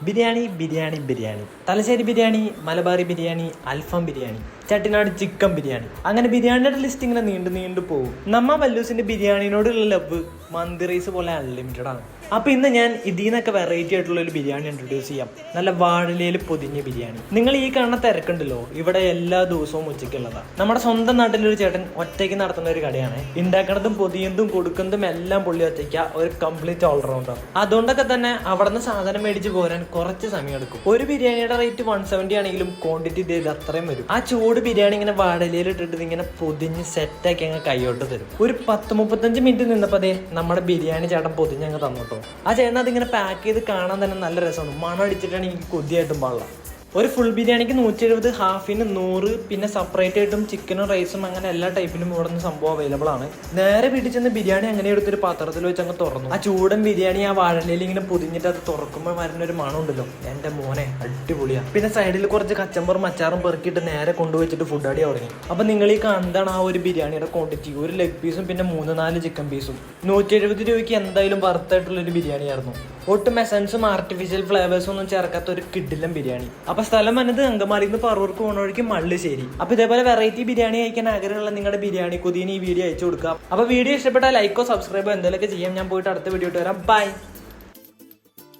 ബിരിയാണി ബിരിയാണി ബിരിയാണി, തലശ്ശേരി ബിരിയാണി, മലബാറി ബിരിയാണി, അൽഫാം biryani, ചട്ടിനാട് chicken biryani, അങ്ങനെ ബിരിയാണിയുടെ list ഇങ്ങനെ നീണ്ടു പോകും. നമ്മ വല്ലൂസിന്റെ ബിരിയാണിനോടുള്ള ലവ് മന്തി റൈസ് പോലെ അൺലിമിറ്റഡ് ആണ്. അപ്പൊ ഇന്ന് ഞാൻ ഇതിന്നൊക്കെ വെറൈറ്റി ആയിട്ടുള്ള ഒരു ബിരിയാണി ഇൻട്രൊഡ്യൂസ് ചെയ്യാം. നല്ല വാഴയിലയിൽ പൊതിഞ്ഞ ബിരിയാണി. നിങ്ങൾ ഈ കാണുന്ന തിരക്കുണ്ടല്ലോ, ഇവിടെ എല്ലാ ദിവസവും ഉച്ചയ്ക്കുള്ളതാണ്. നമ്മുടെ സ്വന്തം നാട്ടിലൊരു ചേട്ടൻ ഒറ്റയ്ക്ക് നടത്തുന്ന ഒരു കടയാണ്. ഉണ്ടാക്കണതും പൊതിയുന്നതും കൊടുക്കുന്നതും എല്ലാം പുള്ളി ഒറ്റയ്ക്ക, ഒരു കംപ്ലീറ്റ് ഓൾറൗണ്ടർ. അതുകൊണ്ടൊക്കെ തന്നെ അവിടെ നിന്ന് സാധനം മേടിച്ച് പോരാൻ കുറച്ച് സമയം എടുക്കും. ഒരു ബിരിയാണിയുടെ റേറ്റ് 170 ആണെങ്കിലും ക്വാണ്ടിറ്റി ചെയ്ത് അത്രയും വരും. ആ ചൂട് ബിരിയാണി ഇങ്ങനെ വാഴയിലയിൽ ഇട്ടിട്ട് ഇങ്ങനെ പൊതിഞ്ഞ് സെറ്റാക്കി അങ്ങ് കൈയോട്ട് തരും. ഒരു 10-35 മിനിറ്റ് നിന്നപ്പോൾ അതെ നമ്മുടെ ബിരിയാണി ചേട്ടൻ പൊതിഞ്ഞ് അങ്ങ് തന്നോട്ടോ. ആ ചേട്ടൻ അതിങ്ങനെ പാക്ക് ചെയ്ത് കാണാൻ തന്നെ നല്ല രസമാണ്. മണം അടിച്ചിട്ടാണ് എനിക്ക് കൊതിയായിട്ടും പാടില്ല. ഒരു ഫുൾ ബിരിയാണിക്ക് 170, ഹാഫിന് 100, പിന്നെ സെപ്പറേറ്റ് ആയിട്ടും ചിക്കനും റൈസും അങ്ങനെ എല്ലാ ടൈപ്പിലും ഇവിടെ നിന്ന് സംഭവം അവൈലബിൾ ആണ്. നേരെ വീട്ടിൽ ചെന്ന് ബിരിയാണി അങ്ങനെ എടുത്തൊരു പാത്രത്തിൽ വെച്ച് അങ്ങ് തുറന്നു. ആ ചൂടൻ ബിരിയാണി ആ വാഴയിലയിൽ ഇങ്ങനെ പൊതിഞ്ഞിട്ട് അത് തുറക്കുമ്പോൾ വരുന്നൊരു മണം ഉണ്ടല്ലോ, എൻ്റെ മോനെ അടിപൊളിയാണ്. പിന്നെ സൈഡിൽ കുറച്ച് കച്ചമ്പറും അച്ചാറും പെറുക്കിയിട്ട് നേരെ കൊണ്ടുവച്ചിട്ട് ഫുഡ് അടി തുടങ്ങി. അപ്പം നിങ്ങൾ ഈ കാണുന്നതാണ് ആ ഒരു ബിരിയാണിയുടെ ക്വാണ്ടിറ്റി. ഒരു ലെഗ് പീസും പിന്നെ 3-4 ചിക്കൻ പീസും. 170 രൂപയ്ക്ക് എന്തായാലും വർത്തായിട്ടുള്ളൊരു ബിരിയാണി ആയിരുന്നു. ഒട്ടും എസൻസും ആർട്ടിഫിഷ്യൽ ഫ്ലേവേഴ്സും ഒന്നും ചേർക്കാത്ത ഒരു കിടിലൻ ബിരിയാണി. അപ്പൊ സ്ഥലം വന്നത് അങ്കമാലിയിൽ നിന്ന് പറവൂർക്ക് പോകുന്ന വഴിക്ക് മള്ളിശ്ശേരി. അപ്പൊ ഇതേപോലെ വെറൈറ്റി ബിരിയാണി കഴിക്കാൻ ആഗ്രഹമുള്ള നിങ്ങളുടെ ബിരിയാണി കൊതിന് ഈ വീഡിയോ അയച്ചു കൊടുക്കാം. അപ്പൊ വീഡിയോ ഇഷ്ടപ്പെട്ടാൽ ലൈക്കോ സബ്സ്ക്രൈബോ എന്തെങ്കിലുമൊക്കെ ചെയ്യാം. ഞാൻ പോയിട്ട് അടുത്ത വീഡിയോ ഇട്ട് വരാം. ബൈ.